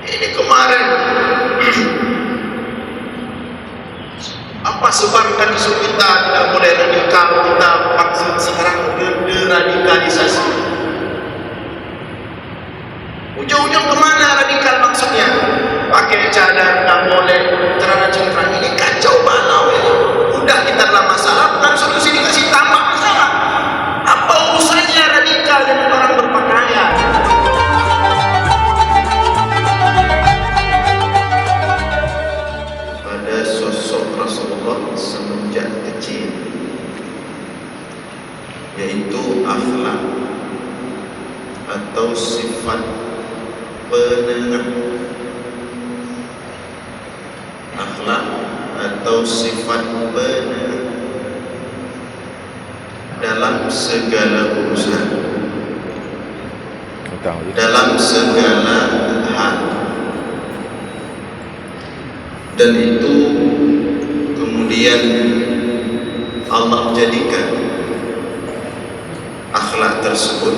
Ini kemarin apa sebarkan isu kita tidak boleh radikal, kita maksud sekarang deradikalisasi. Ujung-ujung kemana radikal maksudnya? Pakai cadar tidak boleh, celana cingkrang, ini kacau balau ini. Udah kita dalam masalah, bukan solusi dikasih tambah masalah. Apa urusannya radikal dengan orang berpakaian? Pada sosok Rasulullah semenjak kecil, yaitu akhlak atau sifat penengah. Akhlak atau sifat penengah dalam segala urusan, dalam segala hal. Dan itu kemudian Allah jadikan akhlak tersebut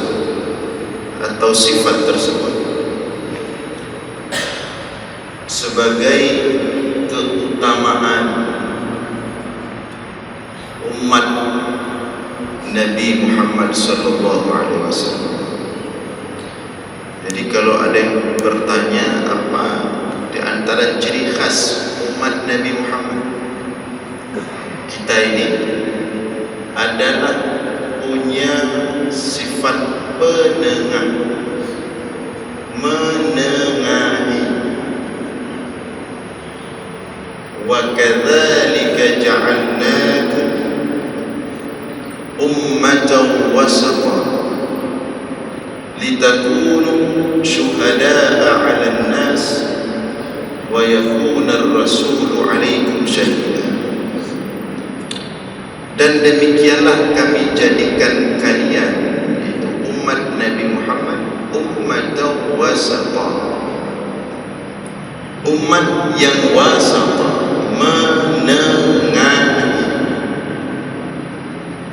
atau sifat tersebut sebagai keutamaan umat Nabi Muhammad SAW. Jadi kalau ada yang bertanya apa di antara ciri khas umat Nabi Muhammad, kita ini adalah punya sifat penengah, menengahi. Wa kadzalika ja'alnakum ummatan wasatan litakunu syuhada'a 'alan nas wa yakuna ar-rasulu 'alaikum syahida. Dan demikianlah kami jadikan kalian, yaitu umat Nabi Muhammad, ummatan wasatan, umat yang wasatan, menengah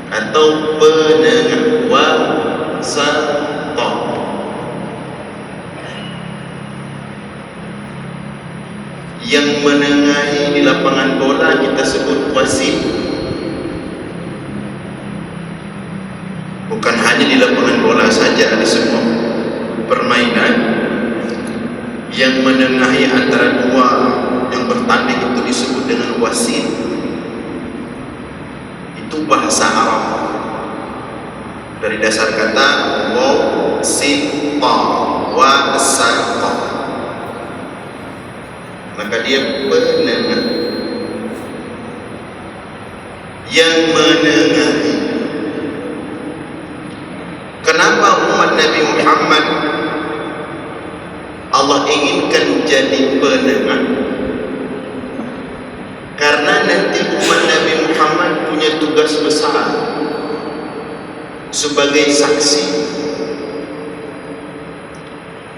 atau penengah, wasatan. Yang menengahi di lapangan bola kita sebut wasit. Bukan hanya di lapangan bola saja, ada semua permainan yang menengahi antara dua yang bertanding itu disebut dengan wasit. Itu bahasa Arab dari dasar kata wasita, wasata, maka dia penengah, yang menengahi. Kenapa umat Nabi Muhammad Allah inginkan jadi penengah? Karena nanti umat Nabi Muhammad punya tugas besar sebagai saksi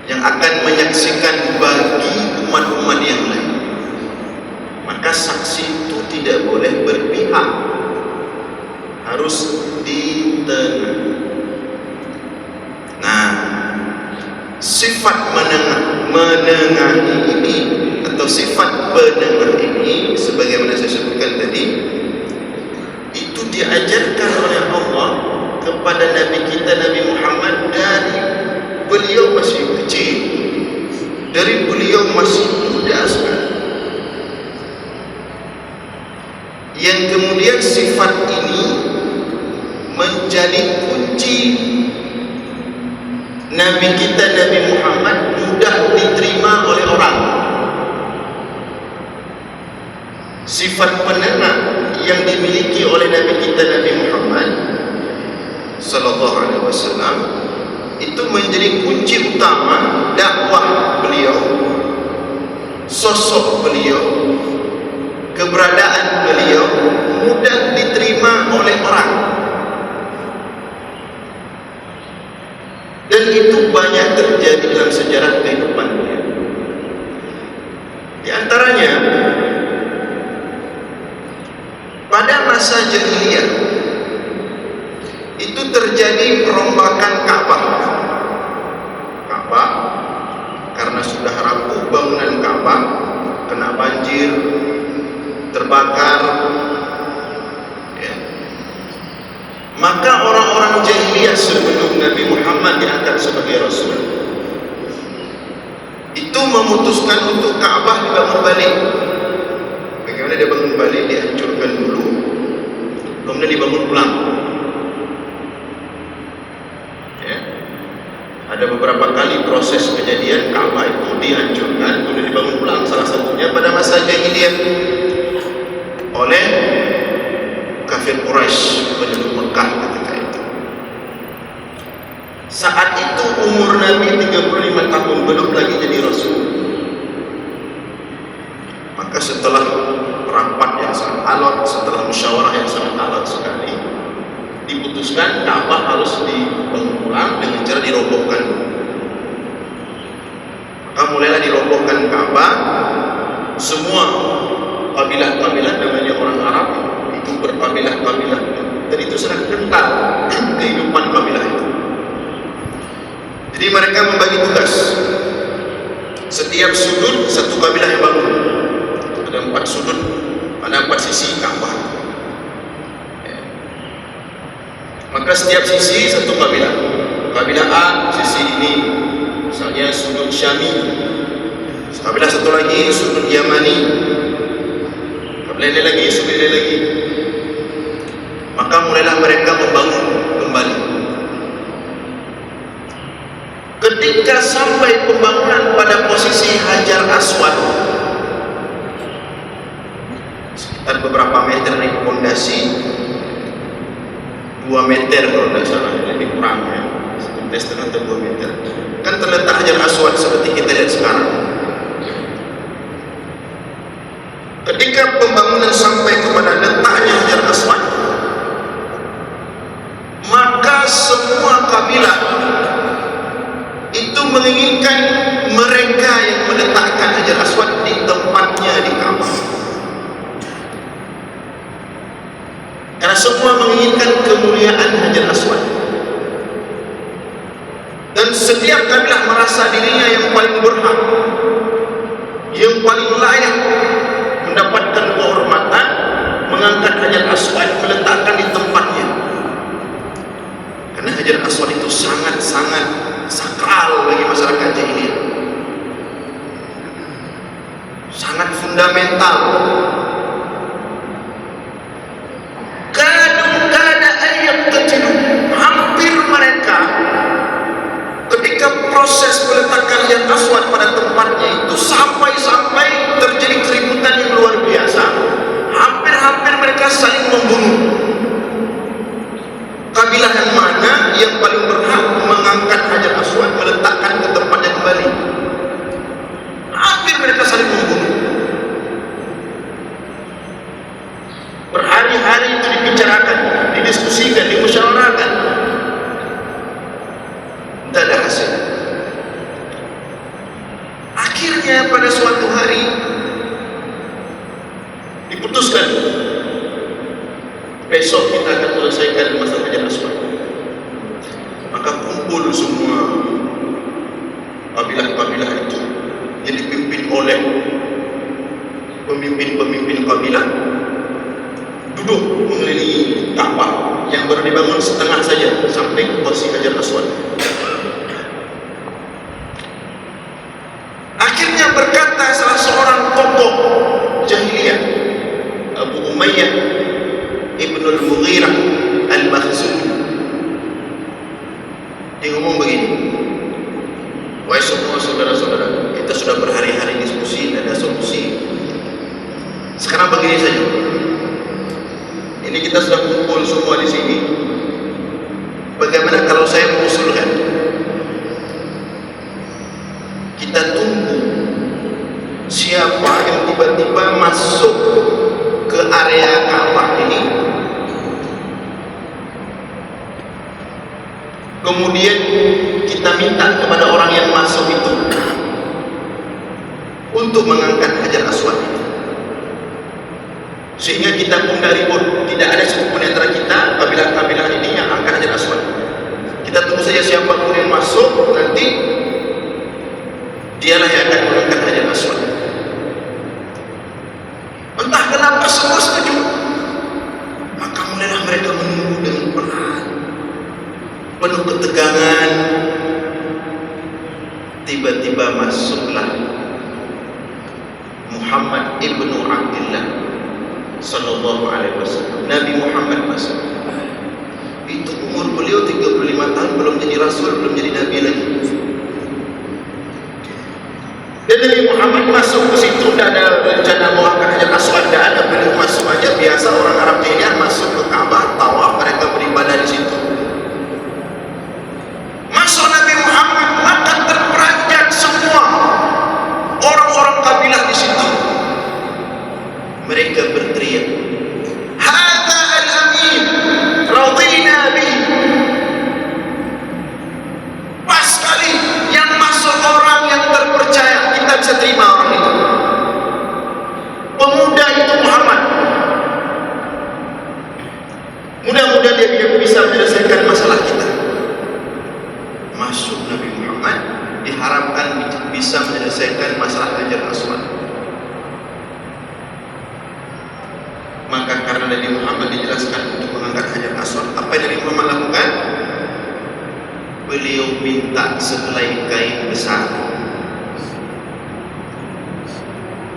yang akan menyaksikan bagi umat-umat yang lain. Maka saksi itu tidak boleh berpihak, harus di tengah. Nah, sifat menengahi ini atau sifat penengah ini, sebagaimana saya sebutkan tadi, itu diajarkan oleh Allah kepada Nabi kita Nabi Muhammad dari beliau masih kecil, dari beliau masih muda sekali. Yang kemudian sifat ini menjadi kunci Nabi kita Nabi Muhammad mudah diterima oleh orang. Sifat penengah yang dimiliki oleh Nabi kita Nabi Muhammad sallallahu alaihi wasallam itu menjadi kunci utama dakwah beliau, sosok beliau, keberadaan beliau mudah diterima oleh orang. Dan itu banyak terjadi dalam sejarah kehidupan beliau. Di antaranya pada masa jahiliyah itu terjadi perombakan Ka'bah. Ka'bah karena sudah rapuh banjir, terbakar, ya. Maka orang-orang jahiliyah sebelum Nabi Muhammad diangkat sebagai Rasul itu memutuskan untuk Ka'bah dibangun balik. Bagaimana dia bangun balik? Dihancurkan dulu, kemudian dibangun ulang. Ya. Ada beberapa kali proses kejadian Ka'bah itu dihancurkan, kemudian dibangun ulang. Salah satunya pada masa jahiliyah oleh kafir Quraisy, penduduk Mekah ketika itu. Saat itu umur Nabi 35 tahun, belum lagi jadi Rasul. Maka setelah rapat yang sangat alot, setelah musyawarah yang sangat alot sekali, diputuskan Ka'bah harus dibangun ulang dengan cara dirobohkan. Maka mulailah dirobohkan Ka'bah. Semua kabilah-kabilah, namanya orang Arab itu berkabilah-kabilah, dan itu sangat kental kehidupan kabilah itu. Jadi mereka membagi tugas. Setiap sudut satu kabilah yang bangun. Ada 4 sudut, ada 4 sisi Ka'bah. Maka setiap sisi satu kabilah. Kabilah A sisi ini, misalnya sudut Syami. Kabilah satu lagi sudut Yamani. Kabilah ini lagi, sudut ini lagi. Maka mulailah mereka membangun kembali. Ketika sampai pembangunan pada posisi Hajar Aswad, sekitar beberapa meter dari pondasi, 2 meter kalau tidak salah, lebih kurang ya, 1,5 atau 2 meter. Kan terletak Hajar Aswad seperti kita lihat sekarang. Ketika pembangunan sampai kepada letaknya Hajar Aswad, maka semua kabilah itu menginginkan mereka yang meletakkan Hajar Aswad di tempatnya di Ka'bah. Karena semua menginginkan kemuliaan Hajar Aswad, dan setiap kabilah merasa dirinya yang paling berhak, yang paling layak mendapatkan kehormatan mengangkat Hajar Aswad, meletakkan di tempatnya. Karena Hajar Aswad itu sangat-sangat sakral bagi masyarakat jahiliyah, sangat fundamental. Hampir mereka ketika proses peletakan Hajar Aswad pada tempatnya itu sampai-sampai terjadi keributan yang luar biasa. Hampir-hampir mereka saling membunuh. Kabilah yang mana yang paling berhak mengangkat Hajar Aswad, meletakkan ke tempatnya kembali. Hampir mereka saling membunuh. Berhari-hari itu dibicarakan, didiskusikan, dimusyawarahkan. Tidak ada hasil. Akhirnya pada suatu hari diputuskan, besok kita akan selesaikan masalah Hajar Aswad. Maka kumpul semua kabilah-kabilah itu yang dipimpin oleh pemimpin-pemimpin kabilah, duduk mengelilingi Ka'bah yang baru dibangun setengah saja sampai ke posisi Hajar Aswad. Akhirnya berkata salah seorang tokoh jahiliyah, Abu Umayyah Ibnul Mughirah Al-Makhzumi, dia ngomong begini: wahai semua saudara-saudara, kita sudah berhari-hari diskusi, tidak ada solusi. Sekarang begini saja, ini kita sudah kumpul semua di sini. Bagaimana kalau saya mengusulkan kita tunggu siapa yang tiba-tiba masuk ke area Ka'bah ini, kemudian kita minta kepada orang yang masuk itu untuk mengangkat Hajar Aswad, sehingga kita pun tidak ribut, tidak ada satupun antara kita kabilah-kabilah ini yang angkat Hajar Aswad. Kita tunggu saja siapapun yang masuk, nanti dialah yang akan mengangkat Hajar Aswad. pegangan. Tiba-tiba masuklah Muhammad ibnu Abdullah sallallahu alaihi wasallam. Nabi Muhammad masuk. Itu umur beliau 35 tahun, belum jadi rasul, belum jadi nabi lagi. Dan Nabi Muhammad masuk ke situ, tidak ada rencana mau angkat Hajar Aswad, tidak ada. Beliau masuk aja biasa orang Arab jahiliyah masuk ke Ka'bah, tawaf, mereka beribadah di situ. Masuk Nabi Muhammad, maka terperanjat semua orang-orang kabilah di situ. Mereka berteriak, "Hadza al-amin, radina bihi." Pas sekali yang masuk orang yang terpercaya, kita bisa terima orang itu. Pemuda itu Muhammad. Mudah-mudahan dia bisa menyelesaikan masalah kita. Masuk Nabi Muhammad, diharapkan bisa menyelesaikan masalah Hajar Aswad. Maka karena Nabi Muhammad dijelaskan untuk mengangkat Hajar Aswad, apa yang Nabi Muhammad lakukan? Beliau minta sehelai kain besar.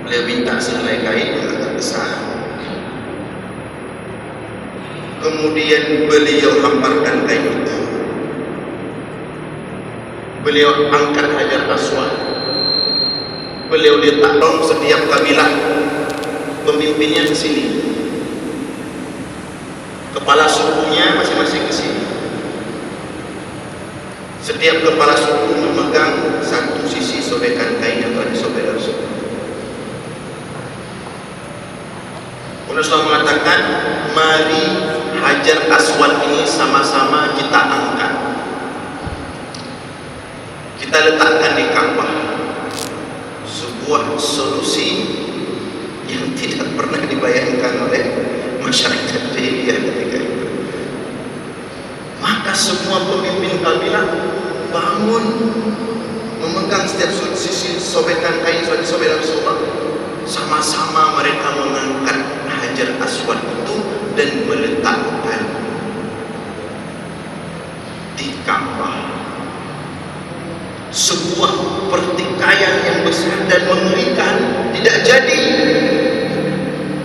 Beliau minta sehelai kain yang agak besar. Kemudian beliau hamparkan kain itu. Beliau angkat Hajar Aswad. Beliau letak dong setiap kabilah pemimpinnya ke sini. Kepala sukunya masing-masing ke sini. Setiap kepala suku memegang satu sisi sobekan kain yang telah disobek dari suku. Rasulullah mengatakan, mari Hajar Aswad ini sama-sama kita angkat. Kita letakkan di Ka'bah. Sebuah solusi yang tidak pernah dibayangkan oleh masyarakat jahiliyah ketika itu. Maka semua pemimpin kabilah bangun, memegang setiap sisi sobekan kain sudah disobek Rasulullah. Sama-sama mereka mengangkat Hajar Aswad itu dan meletakkan di Ka'bah. Sebuah pertikaian yang besar dan mengerikan tidak jadi.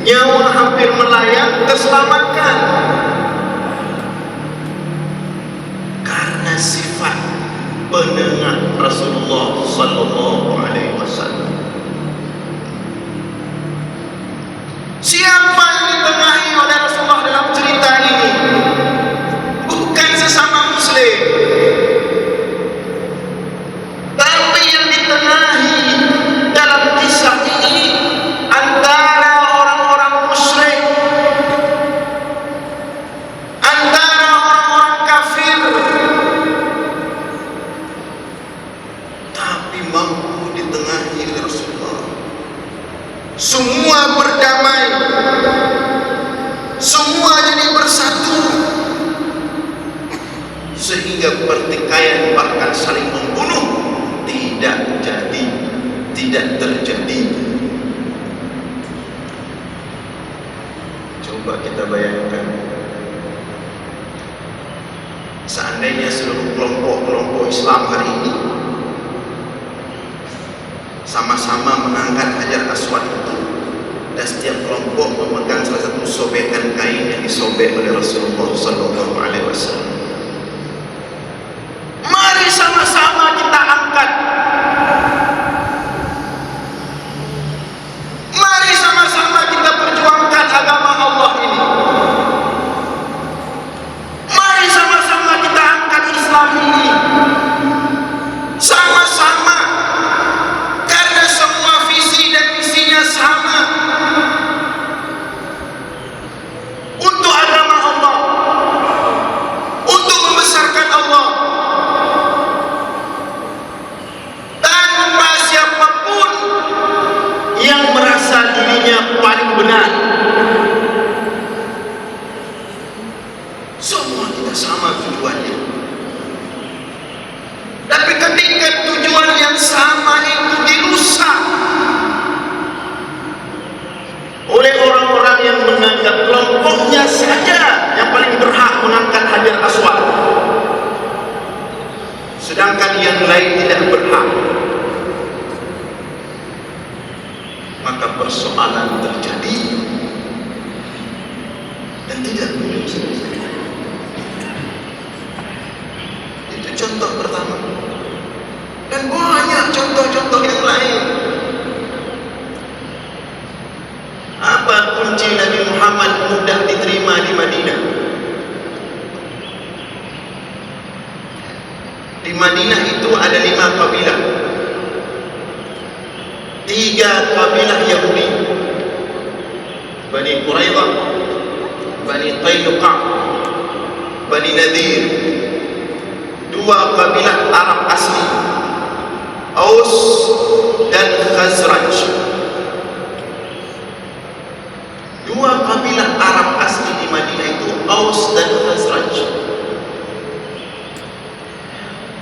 Nyawa hampir melayang terselamatkan karena sifat penengah Rasulullah sallallahu alaihi wasallam. Siapa yang ditengahi oleh Rasulullah dalam cerita ini? Bukan sesama muslim, tapi yang ditengahi dalam kisah ini antara orang-orang musyrik, antara orang-orang kafir, tapi mampu ditengahi oleh Rasulullah. Semua berdamai, semua jadi bersatu, sehingga pertikaian bahkan saling membunuh tidak terjadi. Coba kita bayangkan, seandainya seluruh kelompok-kelompok Islam hari ini sama-sama mengangkat Hajar Aswad itu, dan setiap kelompok memegang salah satu sobekan kain yang disobek oleh Rasulullah sallallahu alaihi wasallam. Mari sama-sama kita angkat. Mari sama-sama kita perjuangkan agama Allah ini. Mari sama-sama kita angkat Islam ini. Sama-sama, karena semua visi dan misinya sama. Untuk agama Allah, persoalan terjadi dan tidak kunjung selesai. Itu contoh pertama. Dan banyak contoh-contoh yang lain. Apa kunci Nabi Muhammad mudah diterima di Madinah? Di Madinah itu ada 5 kabilah. 3 kabilah Yahudi, Bani Quraidah, Bani Qaynuqa, Bani Nadir. 2 kabilah Arab asli, Aus dan Khazraj. 2 kabilah Arab asli di Madinah itu Aus dan Khazraj.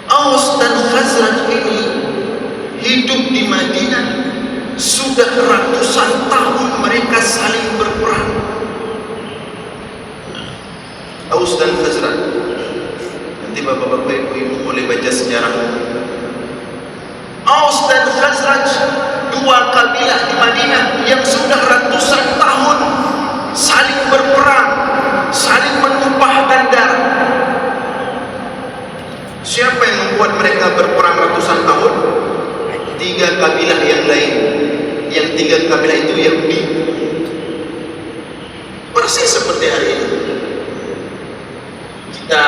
Aus dan Khazraj ini hidup di Madinah sudah ratusan tahun, mereka saling berperang. Aus dan Khazraj, nanti bapak-bapak ibu boleh baca sejarah. Aus dan Khazraj, 2 kabilah di Madinah yang sudah ratusan tahun saling berperang, saling menumpahkan darah. Siapa yang membuat mereka berperang ratusan tahun? 3 kabilah yang lain. Yang 3 kabilah itu Yahudi. Persis seperti hari ini kita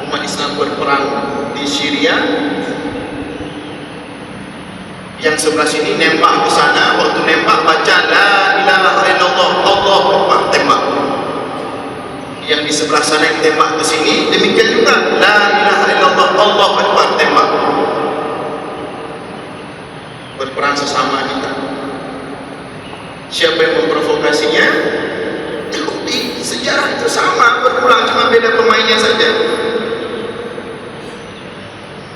umat Islam berperang di Syria, yang sebelah sini nembak ke sana, waktu nembak baca la ilaha illallah, Allahu akbar, tembak. Yang di sebelah sana yang tembak ke sini, demikian juga la ilaha illallah, Allahu akbar, tembak. Berperang sesama kita. Siapa yang memprovokasinya? Yahudi. Sejarah itu sama, berulang, cuma beda pemainnya saja.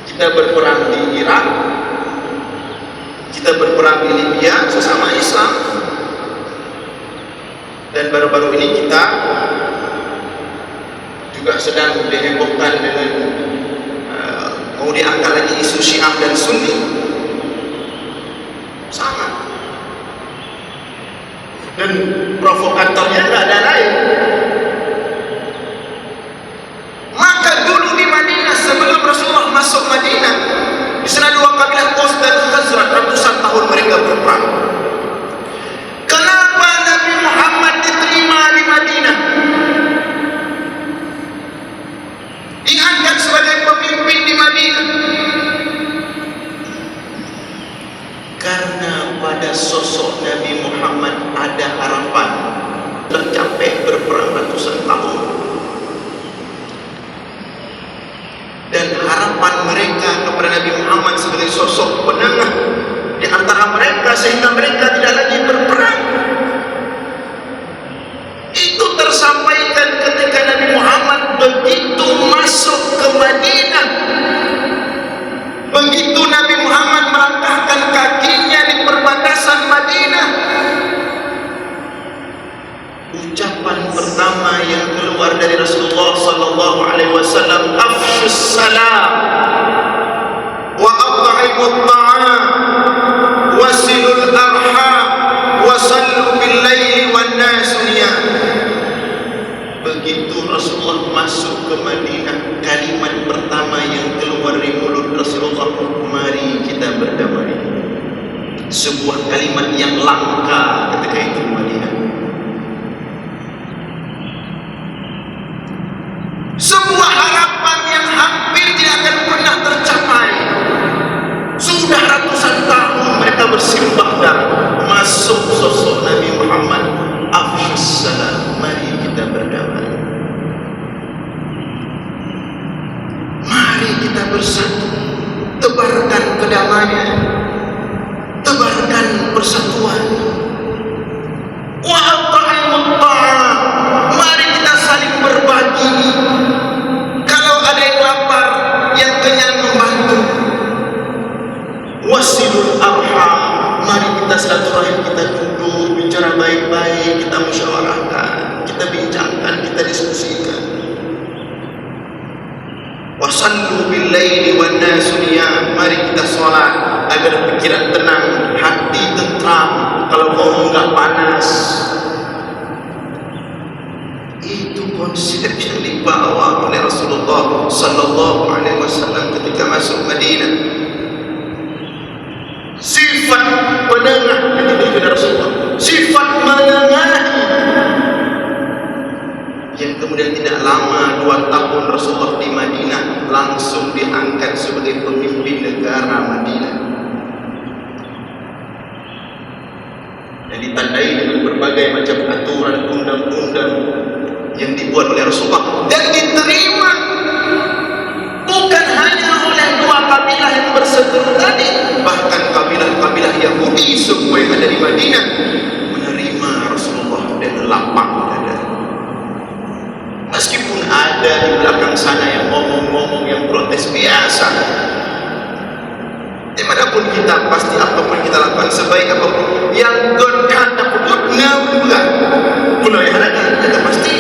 Kita berperang di Irak, kita berperang di Libya, sesama Islam. Dan baru-baru ini kita juga sedang dihebohkan dengan mau diangkat lagi isu Syiah dan Sunni. Sama. Dan provokatornya tidak ada lain. Maka dulu di Madinah, sebelum Rasulullah masuk Madinah, di sana 2 kabilah Aus dan Khazraj, ratusan tahun mereka berperang. Kenapa Nabi Muhammad diterima di Madinah, diangkat sebagai pemimpin di Madinah? Karena pada sosok Nabi Muhammad ada harapan tercapai berperang ratusan tahun. Dan harapan mereka kepada Nabi Muhammad sebagai sosok penengah di antara mereka, sehingga mereka tidak lagi berperang. Itu tersampaikan ketika Nabi Muhammad begitu masuk ke Madinah. Begitu Nabi Muhammad melangkahkan kakinya di perbatasan Madinah, ucapan pertama yang keluar dari Rasulullah sallallahu alaihi wasallam, afshus salam wa at'imut ta'am wasilul arham wa sallu bil laili wan nas niyam. Begitu Rasulullah masuk ke Madinah, kalimat pertama yang keluar dari mulut Rasulullah, mari kita berdamai. Sebuah kalimat yang langka ketika itu di Madinah. Sebuah harapan yang hampir tidak akan pernah tercapai. Sudah ratusan tahun mereka bersimbah darah. Masuk sosok Nabi Muhammad, afshus salam, mari kita berdamai. Mari kita bersatu, tebarkan kedamaian, tebarkan persatuan. Wa at'imut ta'am, mari kita saling berbagi. Kalau ada yang lapar, yang kenyang membantu. Wasilul arham, mari kita silaturahim, kita duduk bicara baik-baik, kita musyawarahkan, kita bincangkan, kita diskusikan. Wasallu bil laili wan nas niyam, mari kita salat agar pikiran tenang, hati tentram, kalau ngomong nggak panas. Itu konsep yang dibawa oleh Rasulullah Sallallahu Alaihi Wasallam ketika masuk Madinah. Sifat penengah yang dimiliki oleh Rasulullah, sifat menengahi, yang kemudian tidak lama 2 tahun Rasulullah di Madinah langsung diangkat sebagai pemimpin negara Madinah, yang ditandai dengan berbagai macam aturan undang-undang yang dibuat oleh Rasulullah dan diterima bukan hanya oleh 2 kabilah yang berseteru tadi, bahkan kabilah-kabilah Yahudi semua yang ada di Madinah menerima Rasulullah dengan lapang dada. Meskipun ada di belakang sana yang ngomong-ngomong, yang protes biasa. Dimanapun kita, pasti apapun kita lakukan, sebaik apapun yang God kata pun nabula pulau yang ada kita pasti.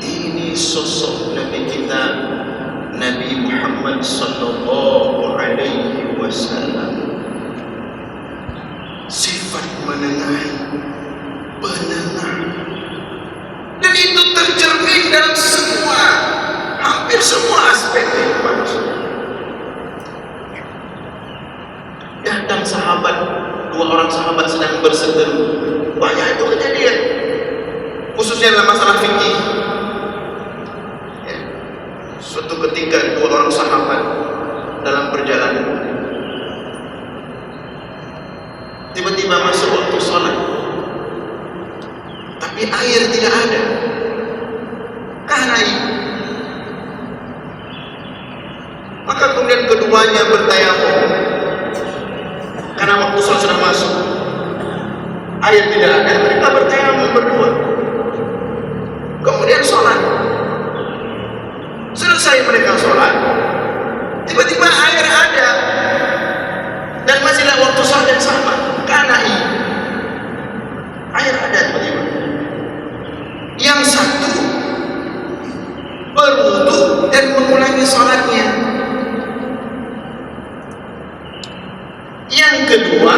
Ini sosok Nabi kita, Nabi Muhammad Sallallahu Alaihi Wasallam. Sifat menengahi, penengah, dan itu tercermin dalam semua, hampir semua aspek kehidupan Rasulullah. Datang sahabat, 2 orang sahabat sedang berseteru, banyak itu kejadian, khususnya dalam masalah fikih. Suatu ketika 2 orang sahabat dalam perjalanan, tiba-tiba masuk waktu sholat, tapi air tidak ada. Karena itu, maka kemudian keduanya bertayamum karena waktu sholat sudah masuk, air tidak ada, mereka bertayamum berdua, kemudian sholat. Selesai mereka sholat, tiba-tiba air ada dan masihlah waktu sholat yang sama. Karena ini air ada tiba-tiba. Yang satu berwudu dan mengulangi sholatnya, yang kedua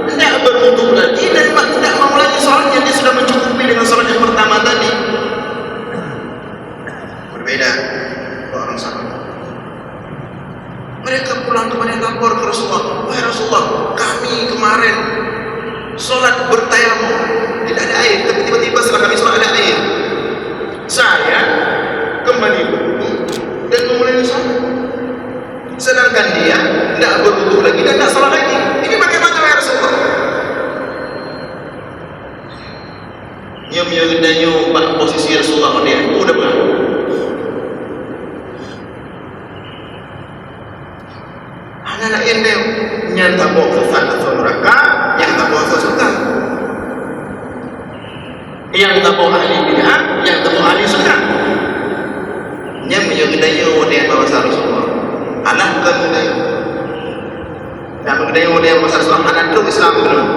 tidak berwudu lagi dan tidak mengulangi sholatnya. Dia sudah mencukupi dengan sholat yang pertama tadi. Berbeda 2 orang sahabat. Mereka pulang kemudian lapor ke Rasulullah, wahai Rasulullah, kami kemarin sholat bertayamum tidak ada air, tapi tiba-tiba setelah kami sholat ada air. Saya kembali berwudu dan mengulangi sholat, sedangkan dia tidak berwudu lagi dan tidak sholat lagi. Ini bagaimana wahai Rasulullah? Nyom-nyom pak posisi Rasulullah dia udah berapa? Anak yang dia nyata bawa kefat atau neraka, yang tak bawa surga, yang tak bawa ahli bid'ah, yang tak bawa ahli surga. Nya menyogidayo dia bawa Rasulullah. Anak kemudian, dan menyogidayo dia bawa Rasulullah. Anak terus Islam belum.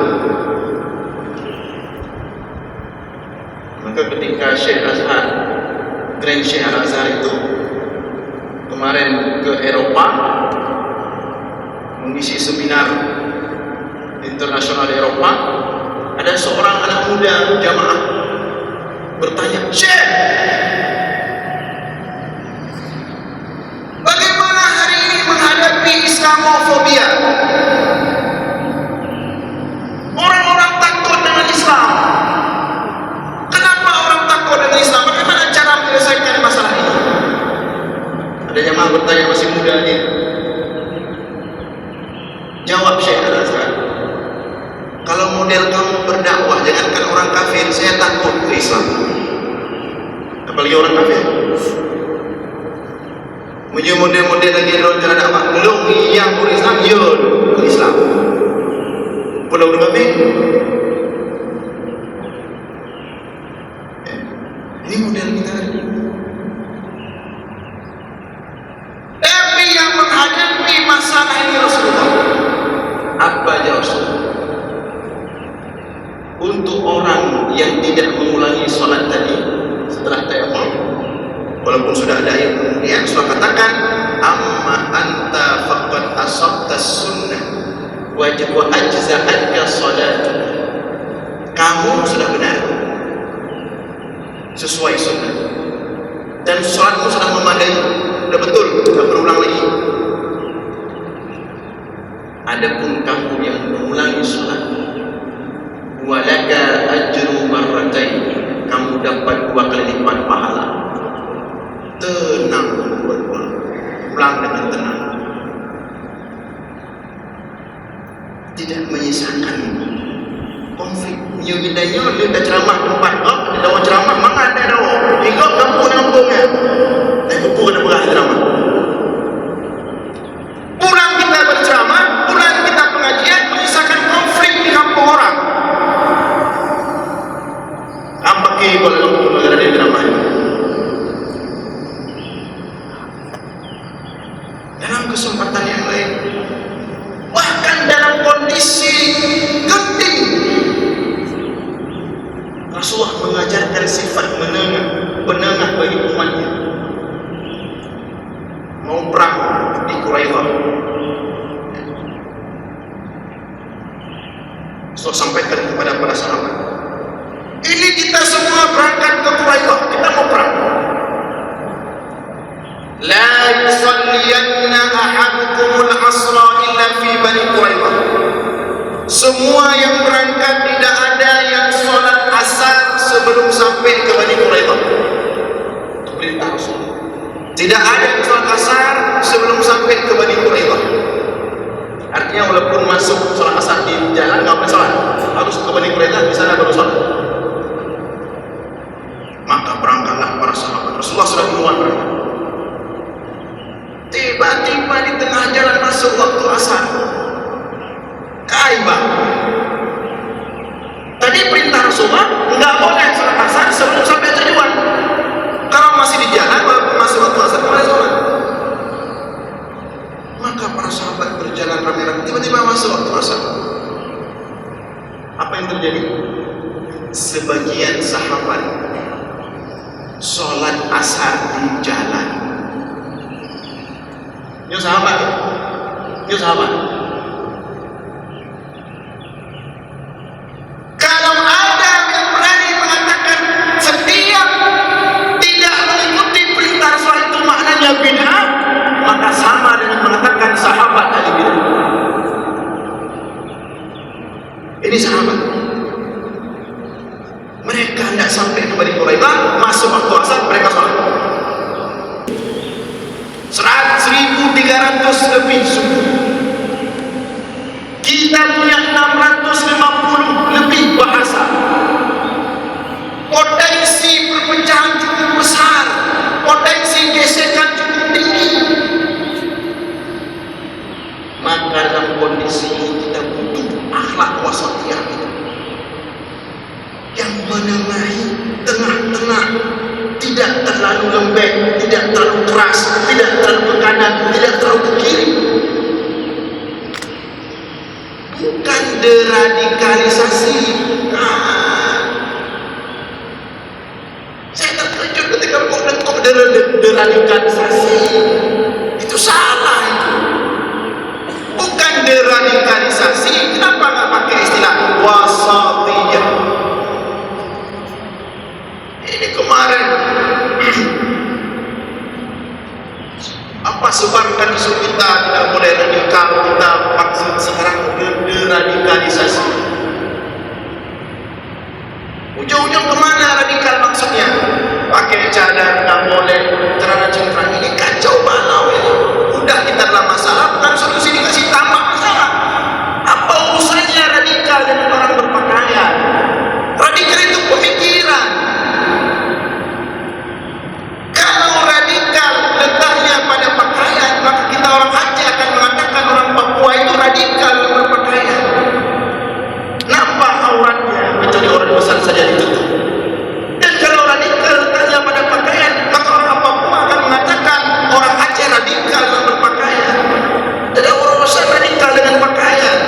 Maka ketika Syekh Azhar, Grand Syekh Al-Azhar itu kemarin ke Eropa mengisi seminar internasional di Eropa, ada seorang anak muda jamaah bertanya, Syekh, bagaimana hari ini menghadapi Islamofobia? Orang-orang takut dengan Islam. Kenapa orang takut dengan Islam? Bagaimana cara menyelesaikan masalah ini? Ada jamaah bertanya, masih muda dia. Jawab Syekh Al-Azhar, kalau model kamu berdakwah, jangankan orang kafir, saya takut ke Islam. Apalagi orang kafir. Punya model-model lagi dalam cara dakwah, belum yang berislam, ya ke Islam. Pulau udah kafir. Ini model kita. Tapi yang menghadapi masalah ini Rasulullah, apa jawab Rasulullah? Untuk orang yang tidak mengulangi sholat tadi setelah tayamum, walaupun sudah ada ayat kemudian, Rasulullah katakan, amma anta faqad asabta sunnah, wa ajza'atka salatu, kamu sudah benar sesuai sunnah dan salatmu sudah memadai, sudah betul, tidak berulang lagi. Adapun kamu yang mengulangi salat, walaka ajru marratain, kamu dapat 2 kali lipat pahala. Tenang, ulang dengan tenang, tidak menyisakan konflik. Nyo bidanya dia dah ceramah tempat kau, dia dawa ceramah mana ada dawa. Ikut kampung ya. Dan kampung kena berah ceramah. Pulang kita berceramah, pulang kita pengajian, menyisakan konflik di kampung orang. Apa ke kalau kampung negara dia ceramah? Dalam kesempatan yang lain, bahkan dalam kondisi genting, Rasulullah mengajarkan sifat penengah bagi umatnya. Mau perang di Quraidah, Rasul sampaikan kepada para sahabat, ini kita semua berangkat ke Quraidah, kita mau perang. La yusalliyanna ahadukumul asra illa fi bani Quraidah. Semua yang berangkat tidak ada yang sholat asar sebelum sampai ke Bani Quraidah. Itu perintah Rasul. Tidak ada yang sholat asar sebelum sampai ke Bani Quraidah. Artinya walaupun masuk sholat asar di jalan nggak boleh sholat, harus ke Bani Quraidah, di sana baru sholat. Maka berangkatlah para sahabat. Rasulullah sudah duluan berangkat. Tiba-tiba di tengah jalan masuk waktu asar. Kaibah. Tadi perintah Rasulullah enggak boleh sholat asar sebelum sampai tujuan. Kalau masih di jalan walaupun masih waktu asar boleh sholat. Maka para sahabat berjalan ramai-ramai, tiba-tiba masuk waktu asar. Apa yang terjadi? Sebagian sahabat sholat asar di jalan. Ini sahabat ya? Ini sahabat. Kalau ada yang berani mengatakan setiap tidak mengikuti perintah Rasul itu maknanya bid'ah, maka sama dengan mengatakan sahabat ahli bid'ah. Ini sahabat. Mereka tidak sampai ke Bani Quraidah, masuk waktu asar mereka sholat. 1.300 lebih suku. Kita punya 650 lebih bahasa. Potensi perpecahan cukup besar, potensi gesekan cukup tinggi. Maka dalam kondisi ini kita butuh akhlak wasatiyah yang menengahi, tengah-tengah, tidak terlalu lembek, tidak terlalu keras, tidak terlalu ke kanan, tidak terlalu ke kiri. Bukan deradikalisasi. Saya terkejut ketika kok deradikalisasi. Itu salah itu. Bukan deradikalisasi. Kenapa nggak pakai istilah wasatiyah? Ini kemarin apa sebarkan isu kita tidak boleh radikal, kita maksud sekarang deradikalisasi. Ujung-ujung kemana radikal maksudnya? Pakai cadar tidak boleh, celana cingkrang, ini kacau balau ini. Udah kita dalam masalah, bukan solusi dikasih tambah masalah. Apa urusannya radikal dengan orang berpakaian? Radikal itu pemikiran. Kalau radikal letaknya pada pakaian, maka kita orang Aceh akan mengatakan orang Papua itu radikal berpakaian. Nampak auratnya, kecuali orang besar saja ditutup. Dan kalau radikal letaknya pada pakaian, maka orang Papua akan mengatakan orang Aceh radikal berpakaian. Tidak ada urusan radikal dengan pakaian.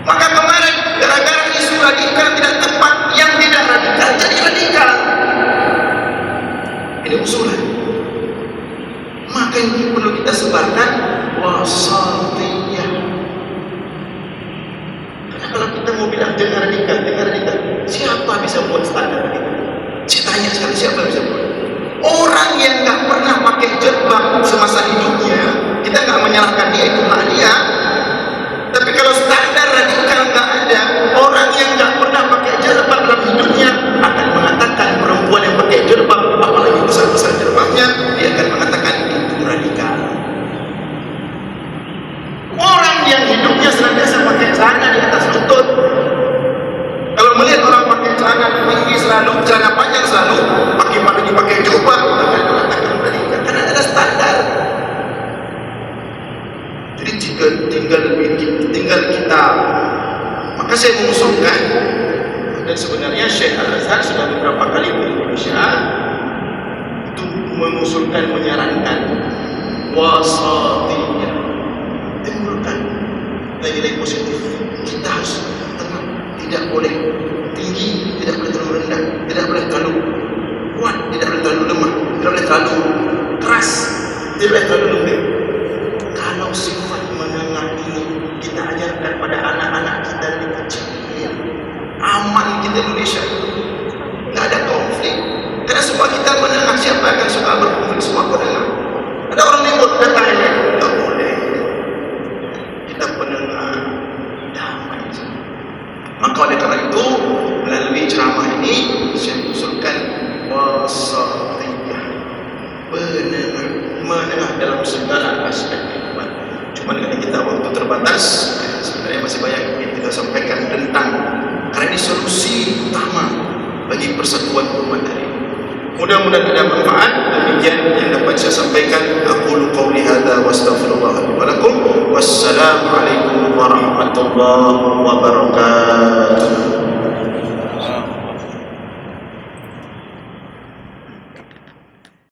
Maka kemarin gara-gara isu radikal tidak tepat, yang tidak radikal jadi radikal. Ini usulan. Maka ini perlu kita sebarkan wasatiyah. kita mau bilang jangan radikal, siapa bisa buat standar radikal? Saya tanya sekali, siapa bisa buat? Orang yang nggak pernah pakai jilbab semasa hidupnya, kita nggak menyalahkan dia, itu hak dia. Tapi kalau standar radikal nggak ada, orang yang nggak pernah pakai jilbab dalam hidupnya akan mengatakan perempuan yang pakai jilbab, apalagi besar-besar jilbabnya, dia akan mengatakan itu radikal. Orang yang hidupnya senantiasa pakai celana di atas lutut, kalau melihat orang pakai celana tinggi selalu, celana panjang selalu, pagi-pagi pakai jubah, akan mengatakan radikal, karena ada standar. Jadi tinggal kita. Maka saya mengusulkan, dan sebenarnya Syekh Al-Azhar sudah beberapa kali di Indonesia itu mengusulkan, menyarankan wasatiyah, timbulkan nilai-nilai positif. Kita harus tenang, tidak boleh tinggi, tidak boleh terlalu rendah, tidak boleh terlalu kuat, tidak boleh terlalu lemah, tidak boleh terlalu keras, tidak boleh terlalu lembut. Kalau sifat menengah ini kita ajarkan pada anak-anak kita dari kecil, aman kita Indonesia, nggak ada konflik. Karena semua kita menengah, siapa akan suka berkonflik? Semua menengah. Ada orang ribut, ada tanya, nggak boleh. Kita penengah, damai. Maka oleh karena itu, melalui ceramah ini saya usulkan wasatiyah, menengah dalam segala aspek kehidupan. Cuma karena kita waktu terbatas, sebenarnya masih banyak yang kita sampaikan tentang, karena ini solusi utama bagi persatuan umat hari ini. Mudah-mudahan ada manfaat. Demikian yang dapat saya sampaikan. Aqulu qawli hadza wa astaghfirullah li wa lakum. Wassalamu alaikum warahmatullahi wabarakatuh.